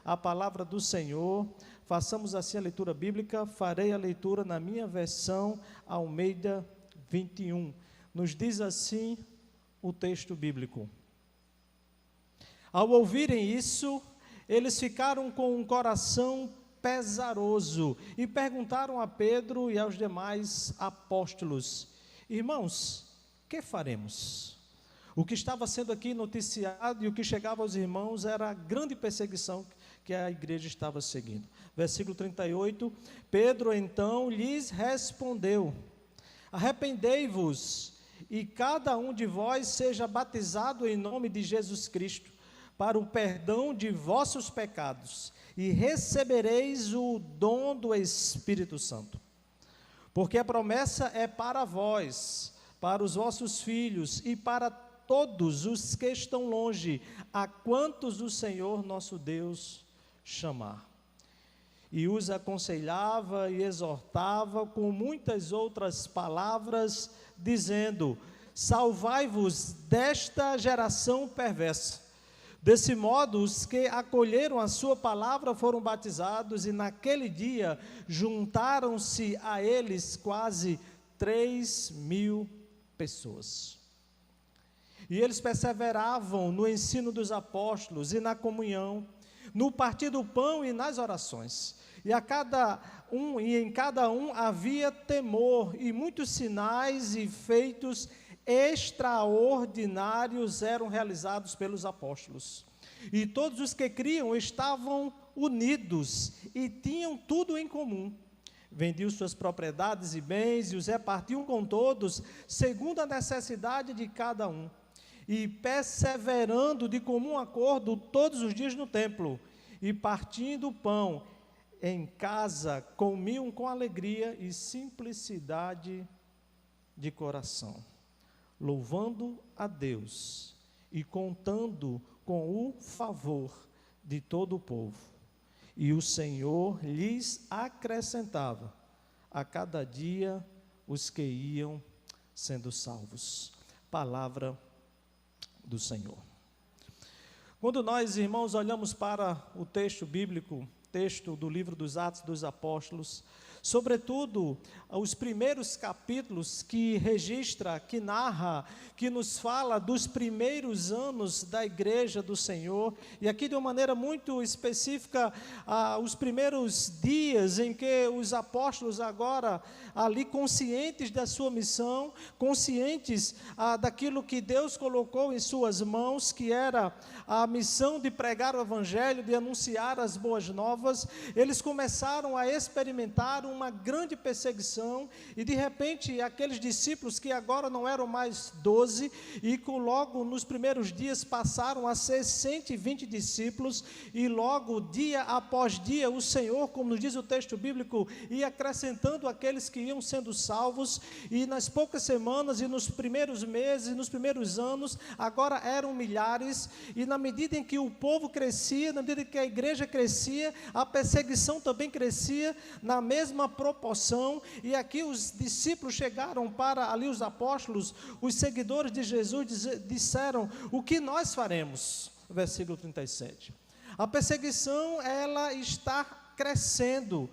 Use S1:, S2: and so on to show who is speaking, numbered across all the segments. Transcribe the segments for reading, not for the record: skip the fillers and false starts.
S1: a palavra do Senhor. Façamos assim a leitura bíblica. Farei a leitura na minha versão Almeida 21. Nos diz assim o texto bíblico: ao ouvirem isso, eles ficaram com um coração pesaroso e perguntaram a Pedro e aos demais apóstolos: irmãos, que faremos? O que estava sendo aqui noticiado e o que chegava aos irmãos era a grande perseguição que a igreja estava seguindo. Versículo 38, Pedro então lhes respondeu: arrependei-vos e cada um de vós seja batizado em nome de Jesus Cristo para o perdão de vossos pecados, e recebereis o dom do Espírito Santo. Porque a promessa é para vós, para os vossos filhos e para todos os que estão longe, a quantos o Senhor nosso Deus chamar. E os aconselhava e exortava com muitas outras palavras, dizendo: salvai-vos desta geração perversa. Desse modo, os que acolheram a sua palavra foram batizados, e naquele dia juntaram-se a eles quase 3.000 pessoas. E eles perseveravam no ensino dos apóstolos e na comunhão, no partir do pão e nas orações. E em cada um havia temor, e muitos sinais e feitos extraordinários eram realizados pelos apóstolos. E todos os que criam estavam unidos e tinham tudo em comum. Vendiam suas propriedades e bens e os repartiam com todos, segundo a necessidade de cada um. E perseverando de comum acordo todos os dias no templo, e partindo o pão em casa, comiam com alegria e simplicidade de coração, louvando a Deus e contando com o favor de todo o povo. E o Senhor lhes acrescentava a cada dia os que iam sendo salvos. Palavra do Senhor. Quando nós, irmãos, olhamos para o texto bíblico, texto do livro dos Atos dos Apóstolos, sobretudo os primeiros capítulos que registra, que narra, que nos fala dos primeiros anos da igreja do Senhor, e aqui de uma maneira muito específica, os primeiros dias em que os apóstolos agora, ali conscientes da sua missão, conscientes daquilo que Deus colocou em suas mãos, que era a missão de pregar o evangelho, de anunciar as boas novas, eles começaram a experimentar uma grande perseguição, e de repente aqueles discípulos que agora não eram mais 12, e que logo nos primeiros dias passaram a ser 120 discípulos, e logo dia após dia o Senhor, como nos diz o texto bíblico, ia acrescentando aqueles que iam sendo salvos, e nas poucas semanas e nos primeiros meses, nos primeiros anos, agora eram milhares, e na medida em que o povo crescia, na medida em que a igreja crescia, a perseguição também crescia na mesma proporção, e aqui os discípulos chegaram para ali os apóstolos, os seguidores de Jesus disseram: o que nós faremos? Versículo 37. A perseguição, ela está crescendo.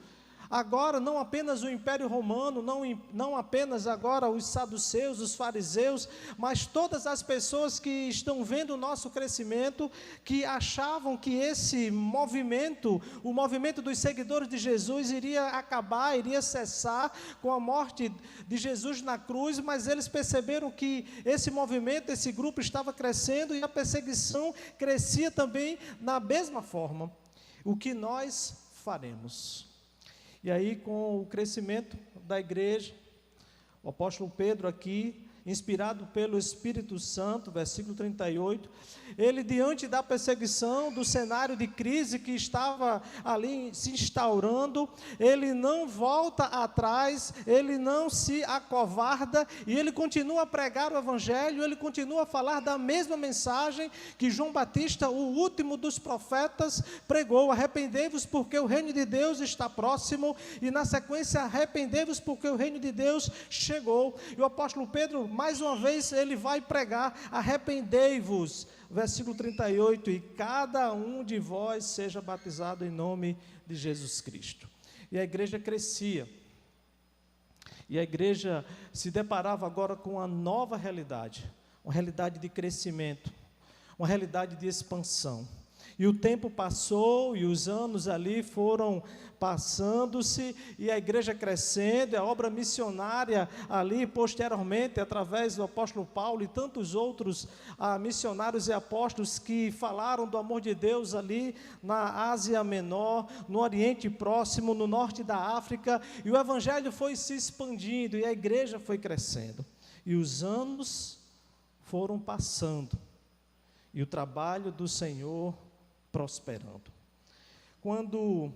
S1: Agora não apenas o Império Romano, não apenas agora os saduceus, os fariseus, mas todas as pessoas que estão vendo o nosso crescimento, que achavam que esse movimento, o movimento dos seguidores de Jesus iria acabar, iria cessar com a morte de Jesus na cruz, mas eles perceberam que esse movimento, esse grupo estava crescendo, e a perseguição crescia também na mesma forma. O que nós faremos? E aí, com o crescimento da igreja, o apóstolo Pedro aqui, inspirado pelo Espírito Santo, versículo 38, ele, diante da perseguição, do cenário de crise que estava ali se instaurando, ele não volta atrás, ele não se acovarda, e ele continua a pregar o evangelho, ele continua a falar da mesma mensagem que João Batista, o último dos profetas, pregou: arrependei-vos porque o reino de Deus está próximo, e na sequência, arrependei-vos porque o reino de Deus chegou. E o apóstolo Pedro, mais uma vez ele vai pregar: arrependei-vos, versículo 38, e cada um de vós seja batizado em nome de Jesus Cristo. E a igreja crescia, e a igreja se deparava agora com uma nova realidade, uma realidade de crescimento, uma realidade de expansão. E o tempo passou, e os anos ali foram passando-se, e a igreja crescendo, a obra missionária ali, posteriormente, através do apóstolo Paulo e tantos outros missionários e apóstolos que falaram do amor de Deus ali na Ásia Menor, no Oriente Próximo, no norte da África, e o evangelho foi se expandindo, e a igreja foi crescendo. E os anos foram passando, e o trabalho do Senhor prosperando. Quando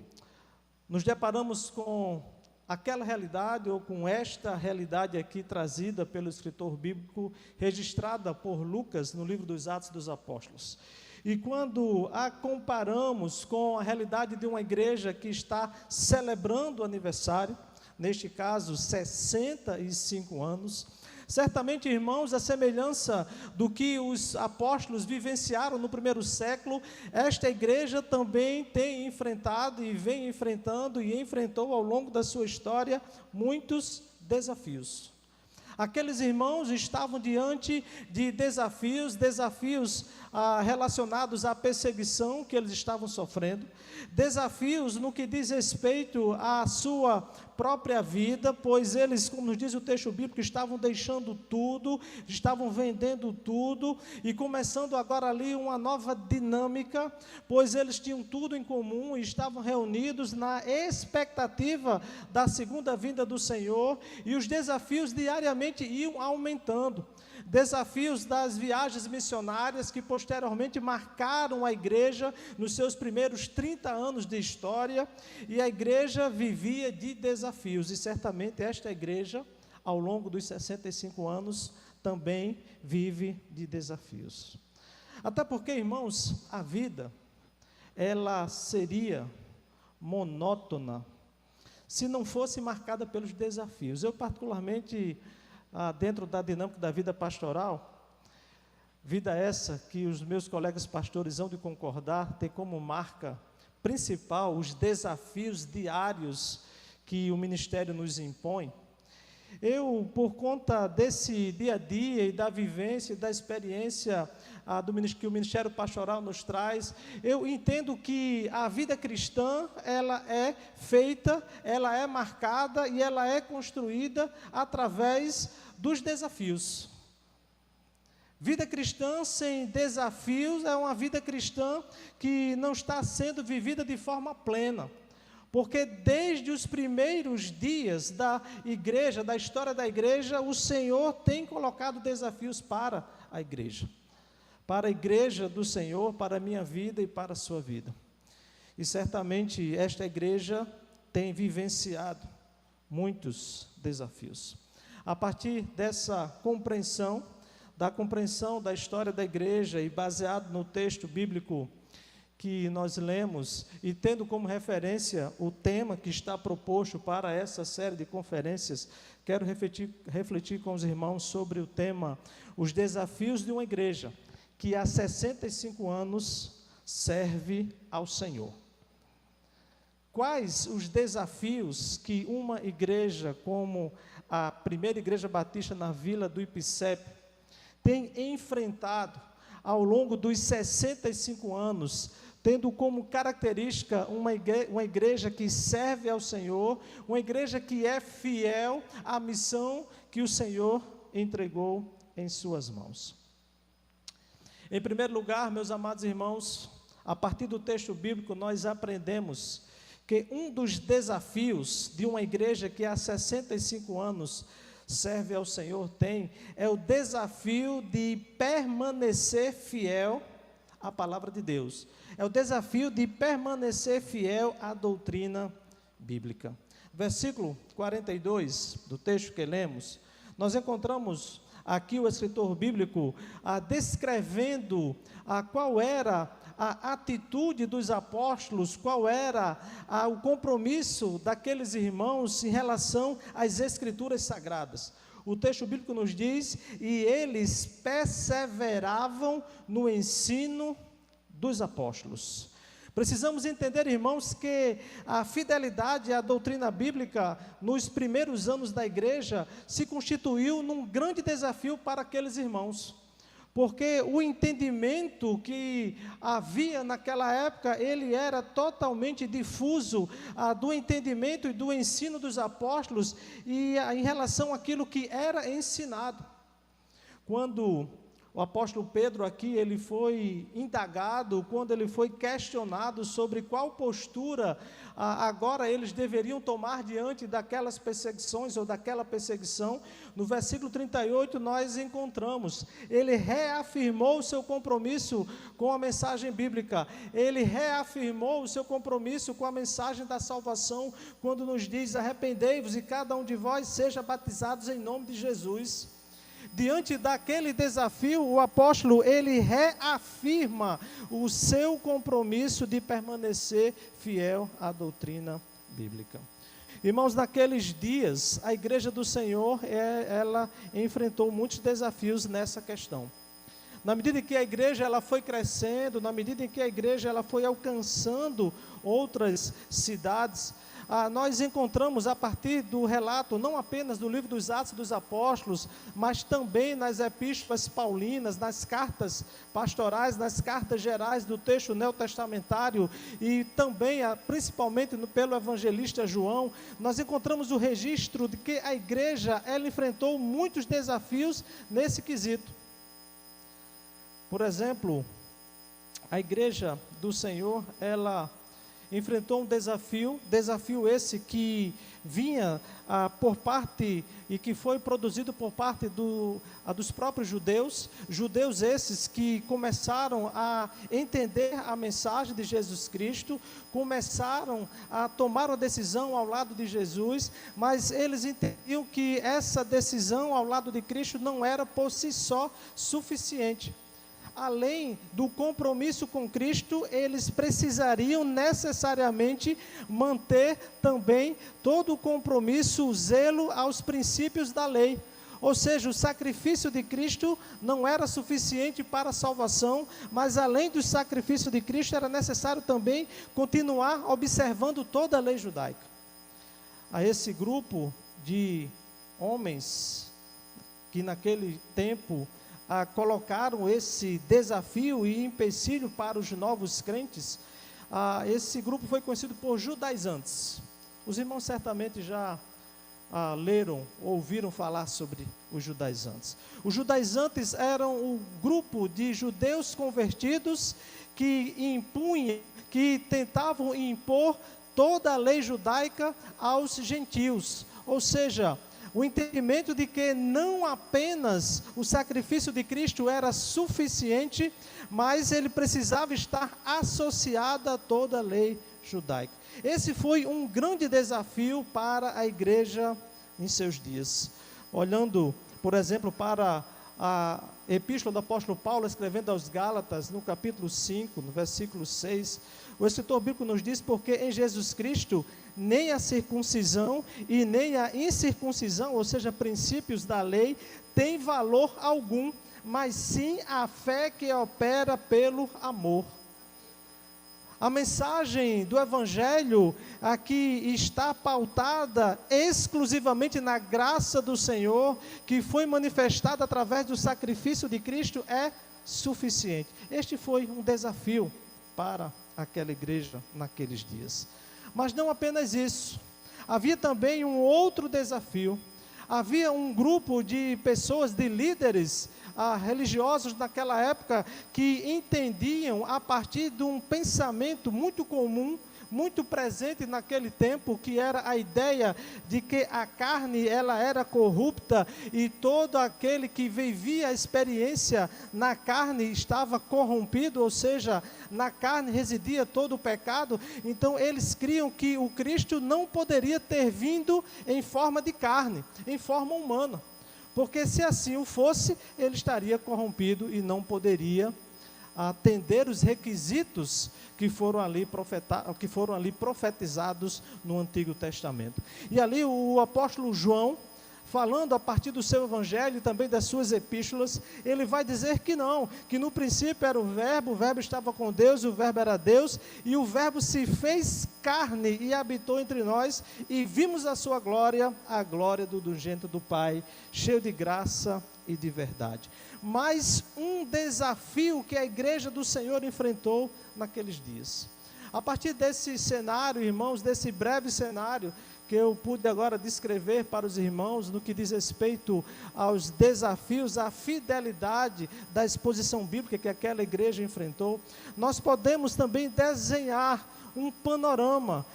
S1: nos deparamos com aquela realidade, ou com esta realidade aqui trazida pelo escritor bíblico, registrada por Lucas no livro dos Atos dos Apóstolos, e quando a comparamos com a realidade de uma igreja que está celebrando o aniversário, neste caso 65 anos, certamente, irmãos, a semelhança do que os apóstolos vivenciaram no primeiro século, esta igreja também tem enfrentado e vem enfrentando e enfrentou ao longo da sua história muitos desafios. Aqueles irmãos estavam diante de desafios relacionados à perseguição que eles estavam sofrendo, desafios no que diz respeito à sua própria vida, pois eles, como nos diz o texto bíblico, estavam deixando tudo, estavam vendendo tudo, e começando agora ali uma nova dinâmica, pois eles tinham tudo em comum e estavam reunidos na expectativa da segunda vinda do Senhor, e os desafios diariamente iam aumentando. Desafios das viagens missionárias que posteriormente marcaram a igreja nos seus primeiros 30 anos de história, e a igreja vivia de desafios, e certamente esta igreja, ao longo dos 65 anos, também vive de desafios. Até porque, irmãos, a vida, ela seria monótona se não fosse marcada pelos desafios. Eu particularmente, dentro da dinâmica da vida pastoral, vida essa que os meus colegas pastores hão de concordar, tem como marca principal os desafios diários que o ministério nos impõe. Eu, por conta desse dia a dia e da vivência e da experiência que o ministério pastoral nos traz, eu entendo que a vida cristã, ela é feita, ela é marcada e ela é construída através dos desafios. Vida cristã sem desafios é uma vida cristã que não está sendo vivida de forma plena. Porque desde os primeiros dias da igreja, da história da igreja, o Senhor tem colocado desafios para a igreja do Senhor, para a minha vida e para a sua vida. E certamente esta igreja tem vivenciado muitos desafios. A partir dessa compreensão da história da igreja e baseado no texto bíblico que nós lemos, e tendo como referência o tema que está proposto para essa série de conferências, quero refletir com os irmãos sobre o tema, os desafios de uma igreja que há 65 anos serve ao Senhor. Quais os desafios que uma igreja como a primeira igreja batista na Vila do Ipicep tem enfrentado ao longo dos 65 anos, tendo como característica uma igreja que serve ao Senhor, uma igreja que é fiel à missão que o Senhor entregou em suas mãos. Em primeiro lugar, meus amados irmãos, a partir do texto bíblico nós aprendemos que um dos desafios de uma igreja que há 65 anos serve ao Senhor é o desafio de permanecer fiel à palavra de Deus. É o desafio de permanecer fiel à doutrina bíblica. Versículo 42 do texto que lemos, nós encontramos aqui o escritor bíblico descrevendo qual era a atitude dos apóstolos, qual era o compromisso daqueles irmãos em relação às escrituras sagradas. o texto bíblico nos diz, e eles perseveravam no ensino dos apóstolos. Precisamos entender, irmãos, que a fidelidade à doutrina bíblica nos primeiros anos da igreja se constituiu num grande desafio para aqueles irmãos. Porque o entendimento que havia naquela época, ele era totalmente difuso, do entendimento e do ensino dos apóstolos e em relação àquilo que era ensinado. Quando o apóstolo Pedro aqui, ele foi indagado, quando ele foi questionado sobre qual postura agora eles deveriam tomar diante daquelas perseguições ou daquela perseguição, no versículo 38 nós encontramos, ele reafirmou o seu compromisso com a mensagem bíblica, ele reafirmou o seu compromisso com a mensagem da salvação, quando nos diz, arrependei-vos e cada um de vós seja batizados em nome de Jesus. Diante daquele desafio, o apóstolo, ele reafirma o seu compromisso de permanecer fiel à doutrina bíblica. Irmãos, naqueles dias, a igreja do Senhor, ela enfrentou muitos desafios nessa questão. Na medida em que a igreja ela foi crescendo, na medida em que a igreja ela foi alcançando outras cidades, nós encontramos a partir do relato, não apenas do livro dos Atos dos Apóstolos, mas também nas epístolas paulinas, nas cartas pastorais, nas cartas gerais do texto neotestamentário e também, principalmente pelo evangelista João, nós encontramos o registro de que a igreja, ela enfrentou muitos desafios nesse quesito. Por exemplo, a igreja do Senhor, ela enfrentou um desafio esse que vinha por parte e que foi produzido por parte dos próprios judeus esses que começaram a entender a mensagem de Jesus Cristo, começaram a tomar uma decisão ao lado de Jesus, mas eles entendiam que essa decisão ao lado de Cristo não era por si só suficiente. Além do compromisso com Cristo, eles precisariam necessariamente manter também todo o compromisso, o zelo aos princípios da lei. Ou seja, o sacrifício de Cristo não era suficiente para a salvação, mas além do sacrifício de Cristo, era necessário também continuar observando toda a lei judaica. A esse grupo de homens que naquele tempo colocaram esse desafio e empecilho para os novos crentes, esse grupo foi conhecido por judaizantes. Os irmãos certamente já leram, ouviram falar sobre os judaizantes. Os judaizantes eram o grupo de judeus convertidos que tentavam impor toda a lei judaica aos gentios, ou seja, o entendimento de que não apenas o sacrifício de Cristo era suficiente, mas ele precisava estar associado a toda a lei judaica. Esse foi um grande desafio para a igreja em seus dias. Olhando, por exemplo, para a epístola do apóstolo Paulo, escrevendo aos Gálatas, no capítulo 5, no versículo 6, o escritor bíblico nos diz, porque em Jesus Cristo, nem a circuncisão e nem a incircuncisão, ou seja, princípios da lei, tem valor algum, mas sim a fé que opera pelo amor. A mensagem do Evangelho aqui está pautada exclusivamente na graça do Senhor, que foi manifestada através do sacrifício de Cristo, é suficiente. Este foi um desafio para aquela igreja naqueles dias. Mas não apenas isso, havia também um outro desafio. Havia um grupo de pessoas, de líderes religiosos naquela época, que entendiam a partir de um pensamento muito comum, muito presente naquele tempo, que era a ideia de que a carne ela era corrupta e todo aquele que vivia a experiência na carne estava corrompido, ou seja, na carne residia todo o pecado. Então eles criam que o Cristo não poderia ter vindo em forma de carne, em forma humana, porque se assim o fosse, ele estaria corrompido e não poderia atender os requisitos que foram ali profetizados no Antigo Testamento. E ali o apóstolo João falando a partir do seu evangelho e também das suas epístolas, ele vai dizer que não, que no princípio era o verbo estava com Deus, o verbo era Deus, e o verbo se fez carne e habitou entre nós, e vimos a sua glória, a glória do unigênito do Pai, cheio de graça e de verdade. Mas um desafio que a igreja do Senhor enfrentou naqueles dias. A partir desse cenário, irmãos, desse breve cenário, que eu pude agora descrever para os irmãos no que diz respeito aos desafios, à fidelidade da exposição bíblica que aquela igreja enfrentou, nós podemos também desenhar um panorama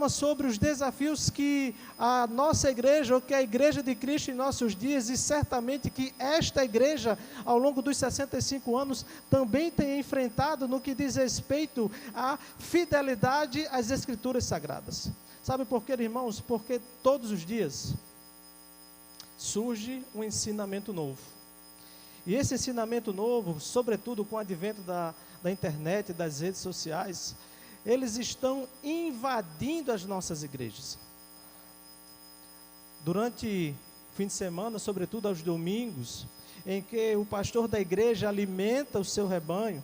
S1: sobre os desafios que a nossa igreja, ou que a igreja de Cristo em nossos dias, e certamente que esta igreja, ao longo dos 65 anos, também tem enfrentado no que diz respeito à fidelidade às Escrituras Sagradas. Sabe por quê, irmãos? Porque todos os dias surge um ensinamento novo. E esse ensinamento novo, sobretudo com o advento da internet, das redes sociais, eles estão invadindo as nossas igrejas. Durante o fim de semana, sobretudo aos domingos, em que o pastor da igreja alimenta o seu rebanho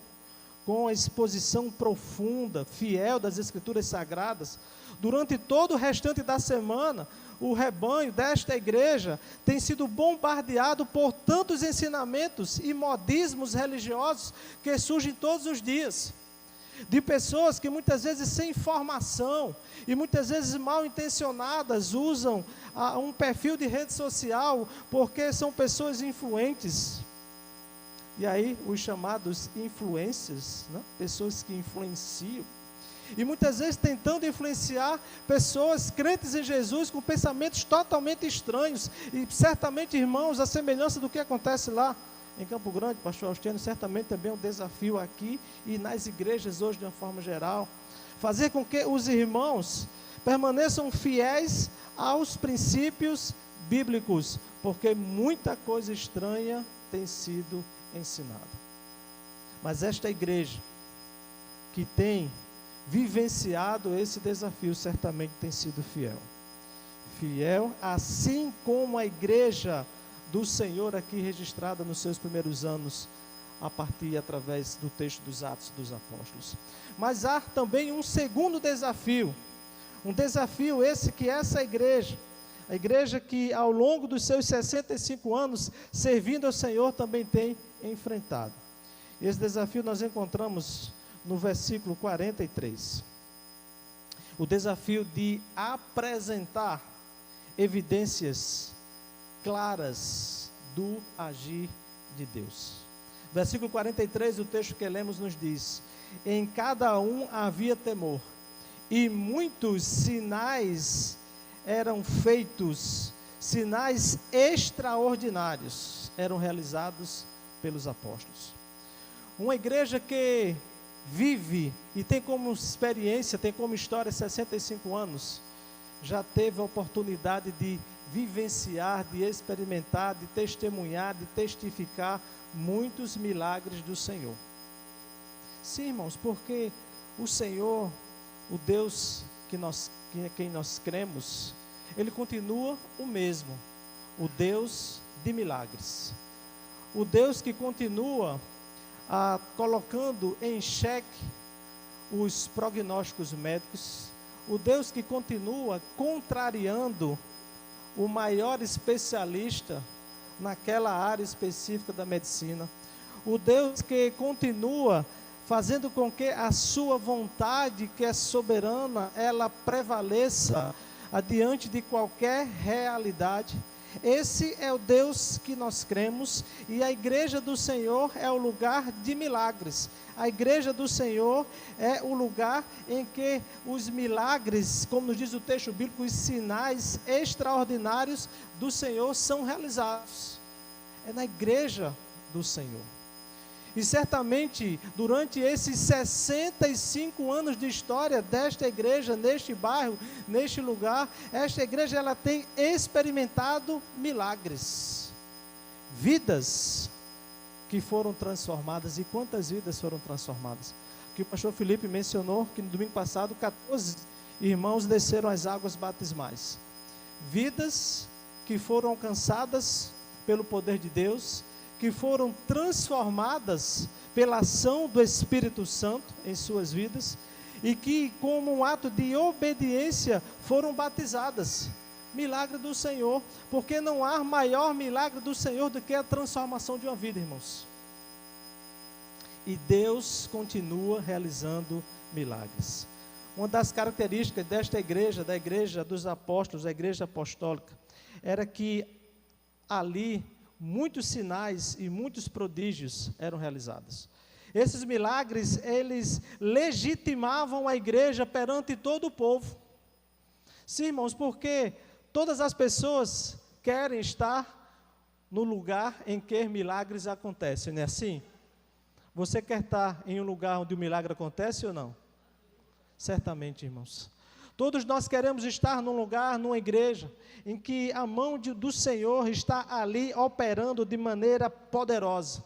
S1: com a exposição profunda, fiel das Escrituras Sagradas, durante todo o restante da semana, o rebanho desta igreja tem sido bombardeado por tantos ensinamentos e modismos religiosos que surgem todos os dias, de pessoas que muitas vezes sem formação e muitas vezes mal intencionadas usam um perfil de rede social porque são pessoas influentes. E aí os chamados influencers, né? Pessoas que influenciam. E muitas vezes tentando influenciar pessoas crentes em Jesus com pensamentos totalmente estranhos. E certamente, irmãos, a semelhança do que acontece lá em Campo Grande, pastor Augustiano, certamente também é um desafio aqui e nas igrejas hoje de uma forma geral. Fazer com que os irmãos permaneçam fiéis aos princípios bíblicos, porque muita coisa estranha tem sido ensinada. Mas esta igreja que tem vivenciado esse desafio, certamente tem sido fiel, assim como a igreja do Senhor aqui registrada nos seus primeiros anos, a partir e através do texto dos Atos dos Apóstolos. Mas há também um segundo desafio, um desafio esse que essa igreja, a igreja que ao longo dos seus 65 anos, servindo ao Senhor, também tem enfrentado. Esse desafio nós encontramos no versículo 43, o desafio de apresentar evidências claras do agir de Deus. Versículo 43, o texto que lemos nos diz: em cada um havia temor, e muitos sinais eram feitos, sinais extraordinários eram realizados pelos apóstolos. Uma igreja que vive e tem como experiência, tem como história 65 anos, já teve a oportunidade de vivenciar, de experimentar, de testemunhar, de testificar muitos milagres do Senhor. Sim, irmãos, porque o Senhor, o Deus quem nós cremos, Ele continua o mesmo, o Deus de milagres, o Deus que continua colocando em xeque os prognósticos médicos, o Deus que continua contrariando o maior especialista naquela área específica da medicina, o Deus que continua fazendo com que a sua vontade, que é soberana, ela prevaleça adiante de qualquer realidade. Esse é o Deus que nós cremos, e a igreja do Senhor é o lugar de milagres. A igreja do Senhor é o lugar em que os milagres, como nos diz o texto bíblico, os sinais extraordinários do Senhor são realizados. É na igreja do Senhor. E certamente, durante esses 65 anos de história desta igreja, neste bairro, neste lugar, esta igreja ela tem experimentado milagres. Vidas que foram transformadas. E quantas vidas foram transformadas? Que o pastor Felipe mencionou que no domingo passado, 14 irmãos desceram as águas batismais. Vidas que foram alcançadas pelo poder de Deus, que foram transformadas pela ação do Espírito Santo em suas vidas, e que, como um ato de obediência, foram batizadas. Milagre do Senhor, porque não há maior milagre do Senhor do que a transformação de uma vida, irmãos. E Deus continua realizando milagres. Uma das características desta igreja, da igreja dos apóstolos, da igreja apostólica, era que ali muitos sinais e muitos prodígios eram realizados. Esses milagres, eles legitimavam a igreja perante todo o povo. Sim, irmãos, porque todas as pessoas querem estar no lugar em que milagres acontecem, não é assim? Você quer estar em um lugar onde o milagre acontece ou não? Certamente, irmãos. Todos nós queremos estar num lugar, numa igreja, em que a mão do Senhor está ali operando de maneira poderosa,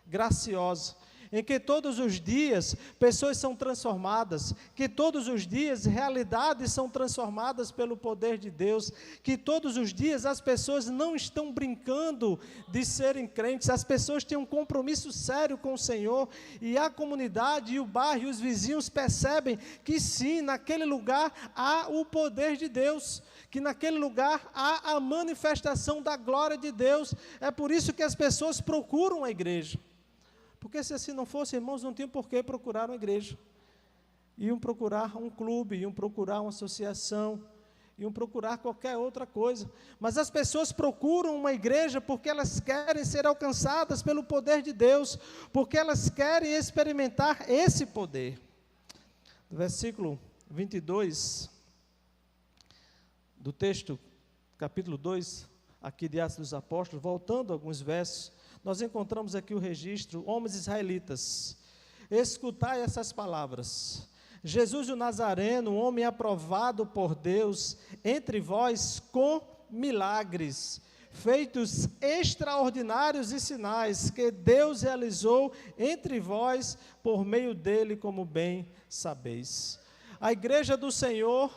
S1: graciosa, em que todos os dias pessoas são transformadas, que todos os dias realidades são transformadas pelo poder de Deus, que todos os dias as pessoas não estão brincando de serem crentes, as pessoas têm um compromisso sério com o Senhor, e a comunidade, e o bairro, e os vizinhos percebem que sim, naquele lugar há o poder de Deus, que naquele lugar há a manifestação da glória de Deus. É por isso que as pessoas procuram a igreja. Porque se assim não fosse, irmãos, não tinham por que procurar uma igreja. Iam procurar um clube, iam procurar uma associação, iam procurar qualquer outra coisa. Mas as pessoas procuram uma igreja porque elas querem ser alcançadas pelo poder de Deus, porque elas querem experimentar esse poder. Versículo 22 do texto, capítulo 2, aqui de Atos dos Apóstolos, voltando alguns versos, nós encontramos aqui o registro: homens israelitas, escutai essas palavras. Jesus o Nazareno, um homem aprovado por Deus entre vós com milagres, feitos extraordinários e sinais, que Deus realizou entre vós por meio dele, como bem sabeis. A igreja do Senhor,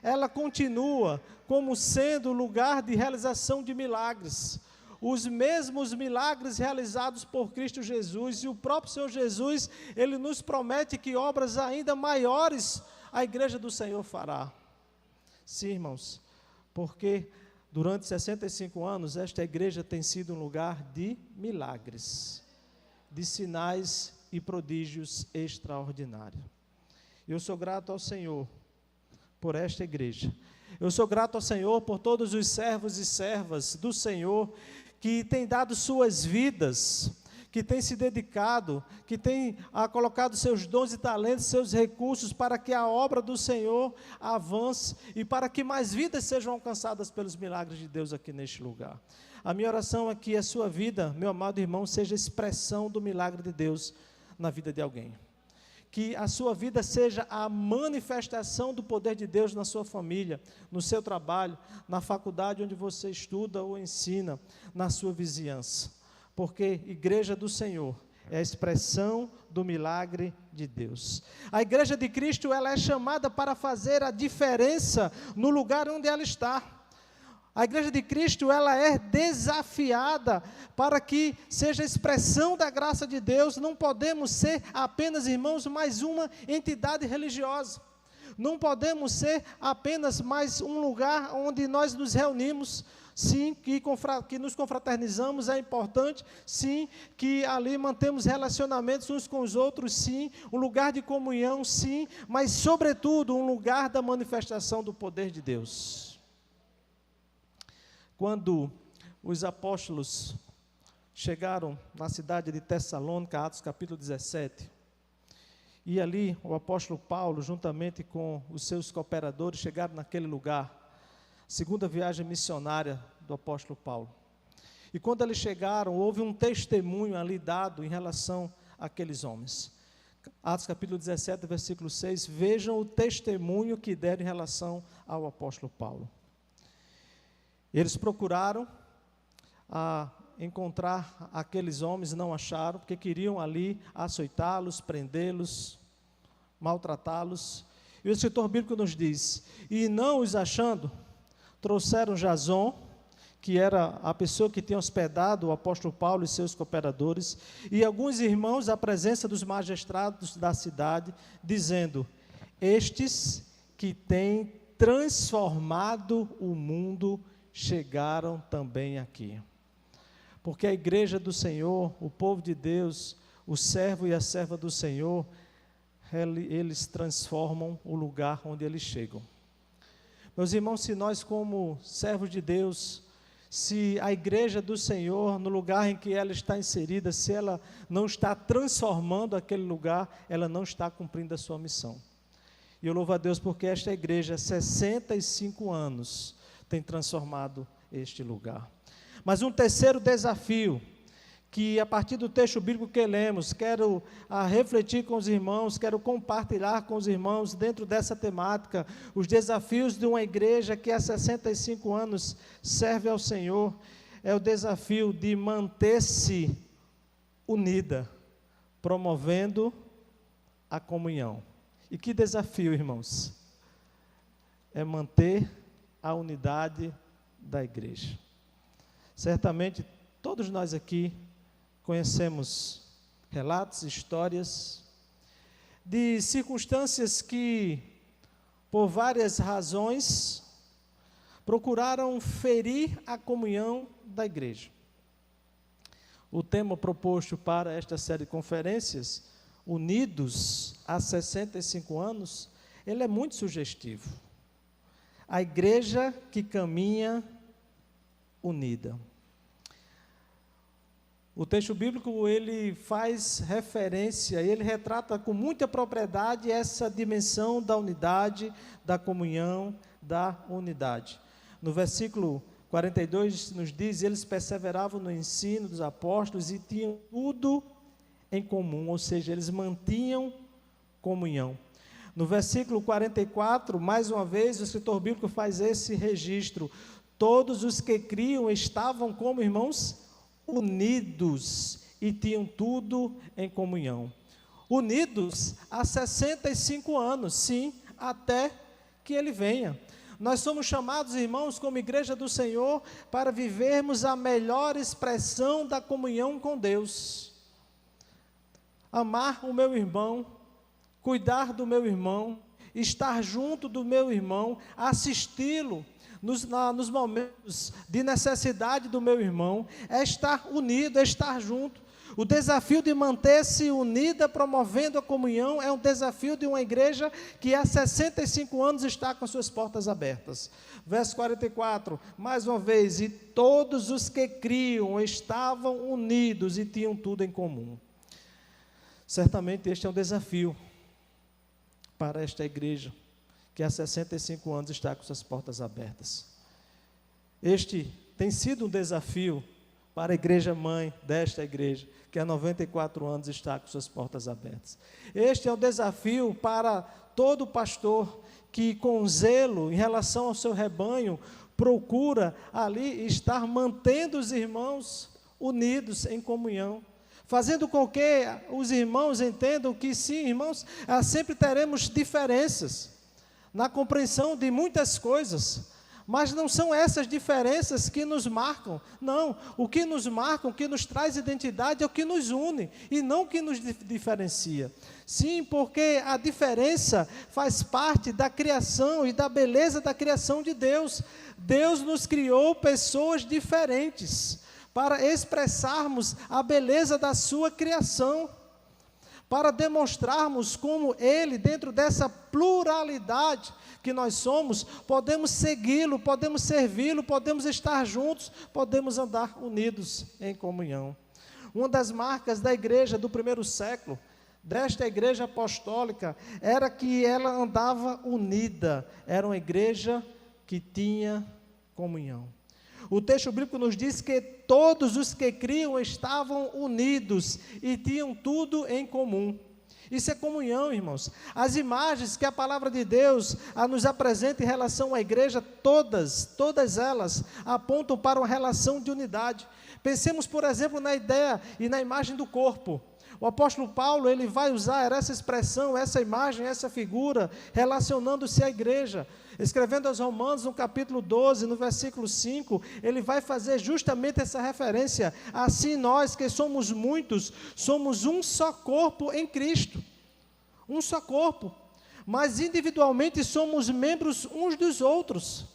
S1: ela continua como sendo lugar de realização de milagres. Os mesmos milagres realizados por Cristo Jesus, e o próprio Senhor Jesus, Ele nos promete que obras ainda maiores a igreja do Senhor fará. Sim, irmãos, porque durante 65 anos, esta igreja tem sido um lugar de milagres, de sinais e prodígios extraordinários. Eu sou grato ao Senhor por esta igreja. Eu sou grato ao Senhor por todos os servos e servas do Senhor que têm dado suas vidas, que têm se dedicado, que têm colocado seus dons e talentos, seus recursos para que a obra do Senhor avance e para que mais vidas sejam alcançadas pelos milagres de Deus aqui neste lugar. A minha oração é que a sua vida, meu amado irmão, seja expressão do milagre de Deus na vida de alguém. Que a sua vida seja a manifestação do poder de Deus na sua família, no seu trabalho, na faculdade onde você estuda ou ensina, na sua vizinhança. Porque igreja do Senhor é a expressão do milagre de Deus. A igreja de Cristo, ela é chamada para fazer a diferença no lugar onde ela está. A igreja de Cristo, ela é desafiada para que seja expressão da graça de Deus. Não podemos ser apenas, irmãos, mais uma entidade religiosa. Não podemos ser apenas mais um lugar onde nós nos reunimos. Sim, que nos confraternizamos, é importante. Sim, que ali mantemos relacionamentos uns com os outros. Sim, um lugar de comunhão. Sim, mas sobretudo um lugar da manifestação do poder de Deus. Quando os apóstolos chegaram na cidade de Tessalônica, Atos capítulo 17, e ali o apóstolo Paulo, juntamente com os seus cooperadores, chegaram naquele lugar, segunda viagem missionária do apóstolo Paulo. E quando eles chegaram, houve um testemunho ali dado em relação àqueles homens. Atos capítulo 17, versículo 6, vejam o testemunho que deram em relação ao apóstolo Paulo. Eles procuraram encontrar aqueles homens, não acharam, porque queriam ali açoitá-los, prendê-los, maltratá-los. E o escritor bíblico nos diz: e não os achando, trouxeram Jason, que era a pessoa que tinha hospedado o apóstolo Paulo e seus cooperadores, e alguns irmãos à presença dos magistrados da cidade, dizendo: estes que têm transformado o mundo chegaram também aqui. Porque a igreja do Senhor, o povo de Deus, o servo e a serva do Senhor, eles transformam o lugar onde eles chegam. Meus irmãos, se nós como servos de Deus, se a igreja do Senhor, no lugar em que ela está inserida, se ela não está transformando aquele lugar, ela não está cumprindo a sua missão. E eu louvo a Deus porque esta igreja, há 65 anos, tem transformado este lugar. Mas um terceiro desafio, que a partir do texto bíblico que lemos, quero refletir com os irmãos, quero compartilhar com os irmãos, dentro dessa temática, os desafios de uma igreja que há 65 anos serve ao Senhor, é o desafio de manter-se unida, promovendo a comunhão. E que desafio, irmãos? É manter a unidade da igreja. Certamente, todos nós aqui conhecemos relatos, histórias de circunstâncias que, por várias razões, procuraram ferir a comunhão da igreja. O tema proposto para esta série de conferências, Unidos há 65 anos, ele é muito sugestivo. A igreja que caminha unida. O texto bíblico, ele faz referência, ele retrata com muita propriedade essa dimensão da unidade, da comunhão, da unidade. No versículo 42 nos diz: eles perseveravam no ensino dos apóstolos e tinham tudo em comum, ou seja, eles mantinham comunhão. No versículo 44, mais uma vez, o escritor bíblico faz esse registro: todos os que criam estavam como irmãos unidos e tinham tudo em comunhão. Unidos há 65 anos, sim, até que ele venha. Nós somos chamados, irmãos, como igreja do Senhor, para vivermos a melhor expressão da comunhão com Deus. Amar o meu irmão, cuidar do meu irmão, estar junto do meu irmão, assisti-lo nos momentos de necessidade do meu irmão, é estar unido, é estar junto. O desafio de manter-se unida, promovendo a comunhão, é um desafio de uma igreja que há 65 anos está com suas portas abertas. Verso 44, mais uma vez: e todos os que criam estavam unidos e tinham tudo em comum. Certamente este é um desafio para esta igreja, que há 65 anos está com suas portas abertas. Este tem sido um desafio para a igreja mãe desta igreja, que há 94 anos está com suas portas abertas. Este é um desafio para todo pastor que, com zelo em relação ao seu rebanho, procura ali estar mantendo os irmãos unidos em comunhão, fazendo com que os irmãos entendam que sim, irmãos, sempre teremos diferenças na compreensão de muitas coisas, mas não são essas diferenças que nos marcam. Não, o que nos marca, o que nos traz identidade é o que nos une e não o que nos diferencia. Sim, porque a diferença faz parte da criação e da beleza da criação de Deus. Deus nos criou pessoas diferentes para expressarmos a beleza da sua criação, para demonstrarmos como Ele, dentro dessa pluralidade que nós somos, podemos segui-lo, podemos servi-lo, podemos estar juntos, podemos andar unidos em comunhão. Uma das marcas da igreja do primeiro século, desta igreja apostólica, era que ela andava unida, era uma igreja que tinha comunhão. O texto bíblico nos diz que todos os que criam estavam unidos e tinham tudo em comum. Isso é comunhão, irmãos. As imagens que a palavra de Deus nos apresenta em relação à igreja, todas elas apontam para uma relação de unidade. Pensemos, por exemplo, na ideia e na imagem do corpo. O apóstolo Paulo, ele vai usar essa expressão, essa imagem, essa figura, relacionando-se à igreja. Escrevendo aos Romanos, no capítulo 12, no versículo 5, ele vai fazer justamente essa referência. Assim nós, que somos muitos, somos um só corpo em Cristo. Um só corpo. Mas individualmente somos membros uns dos outros.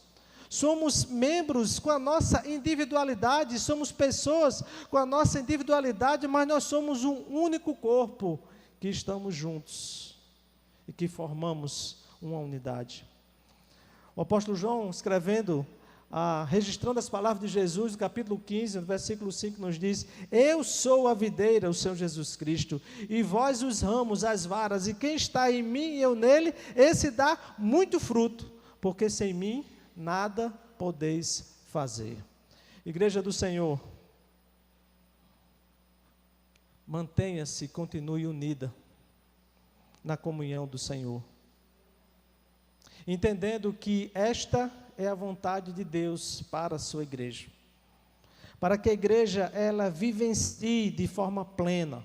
S1: Somos membros com a nossa individualidade, somos pessoas com a nossa individualidade, mas nós somos um único corpo que estamos juntos e que formamos uma unidade. O apóstolo João, escrevendo, registrando as palavras de Jesus, no capítulo 15, no versículo 5, nos diz: eu sou a videira, o Senhor Jesus Cristo, e vós os ramos, as varas, e quem está em mim e eu nele, esse dá muito fruto, porque sem mim nada podeis fazer. Igreja do Senhor, mantenha-se, continue unida na comunhão do Senhor, entendendo que esta é a vontade de Deus para a sua igreja, para que a igreja ela vivencie de forma plena.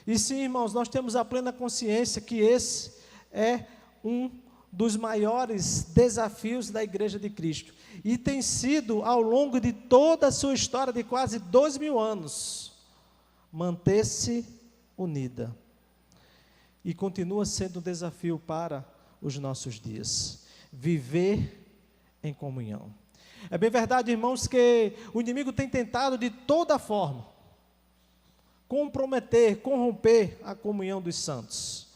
S1: E sim, irmãos, nós temos a plena consciência que esse é um dos maiores desafios da Igreja de Cristo, e tem sido ao longo de toda a sua história de quase 2000 anos, manter-se unida, e continua sendo um desafio para os nossos dias, viver em comunhão. É bem verdade, irmãos, que o inimigo tem tentado de toda forma comprometer, corromper a comunhão dos santos,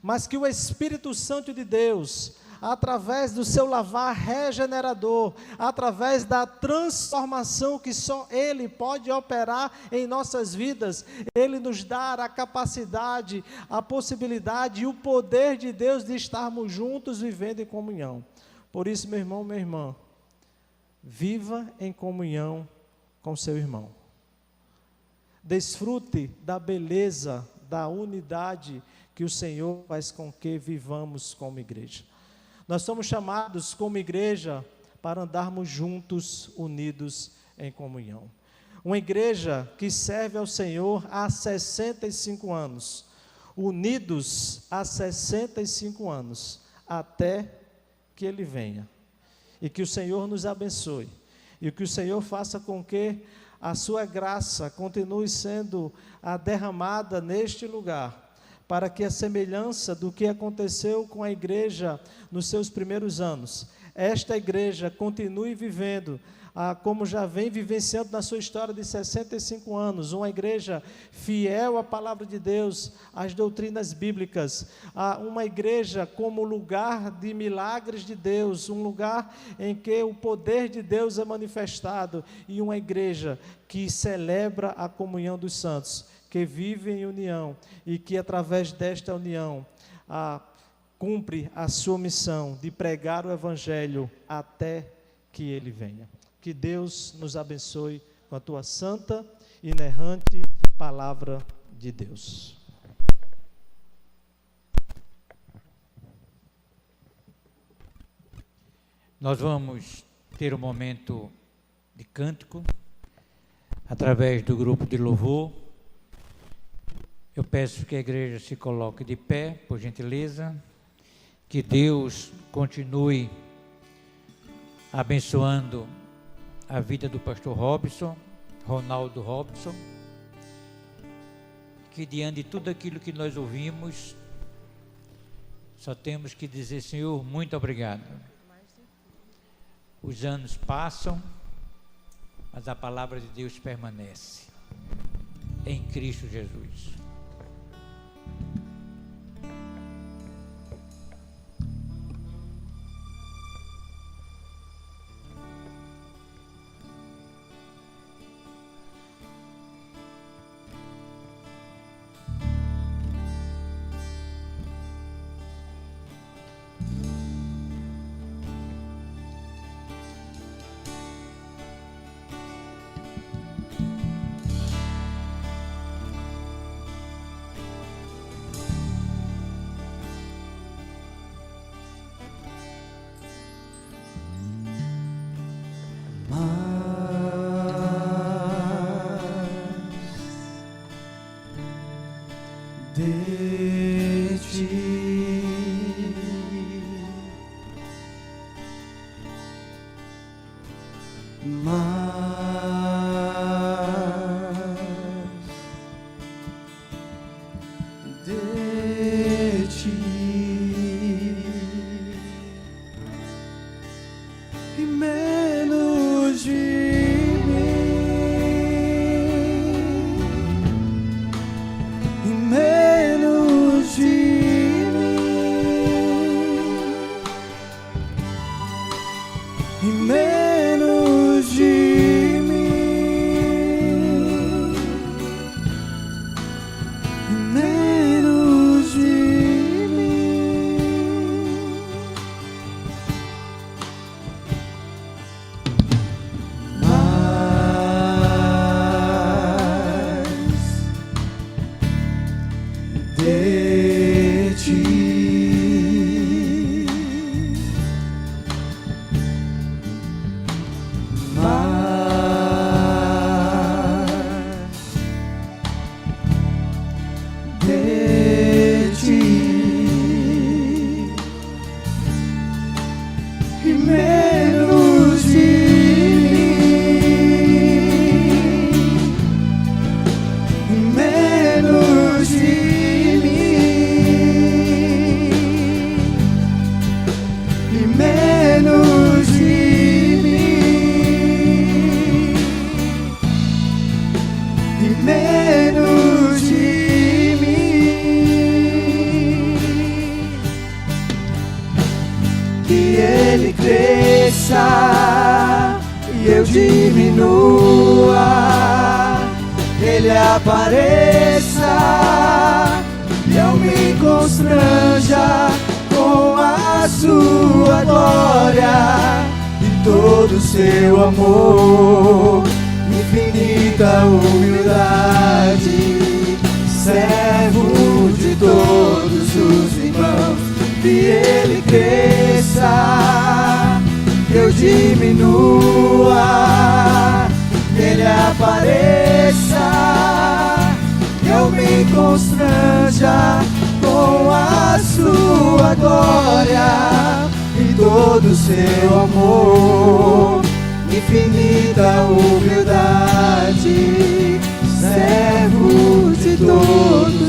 S1: mas que o Espírito Santo de Deus, através do seu lavar regenerador, através da transformação que só Ele pode operar em nossas vidas, Ele nos dá a capacidade, a possibilidade e o poder de Deus de estarmos juntos vivendo em comunhão. Por isso, meu irmão, minha irmã, viva em comunhão com seu irmão. Desfrute da beleza, da unidade que o Senhor faz com que vivamos como igreja. Nós somos chamados como igreja para andarmos juntos, unidos em comunhão. Uma igreja que serve ao Senhor há 65 anos, unidos há 65 anos, até que Ele venha. E que o Senhor nos abençoe, e que o Senhor faça com que a sua graça continue sendo derramada neste lugar, para que a semelhança do que aconteceu com a igreja nos seus primeiros anos, esta igreja continue vivendo, como já vem vivenciando na sua história de 65 anos, uma igreja fiel à palavra de Deus, às doutrinas bíblicas, uma igreja como lugar de milagres de Deus, um lugar em que o poder de Deus é manifestado, e uma igreja que celebra a comunhão dos santos, que vive em união e que através desta união cumpre a sua missão de pregar o Evangelho até que Ele venha. Que Deus nos abençoe com a tua santa e inerrante palavra de Deus.
S2: Nós vamos ter um momento de cântico através do grupo de louvor. Eu peço que a igreja se coloque de pé, por gentileza. Que Deus continue abençoando a vida do pastor Ronaldo Robson. Que diante de tudo aquilo que nós ouvimos, só temos que dizer: Senhor, muito obrigado. Os anos passam, mas a palavra de Deus permanece em Cristo Jesus.
S3: de ti. E eu diminua, Ele apareça e eu me constranja com a sua glória e todo o seu amor, infinita humildade, servo de todos os irmãos. Que Ele cresça, que eu diminua, que Ele apareça, que eu me constranja com a sua glória e todo o seu amor, infinita humildade, servo de todos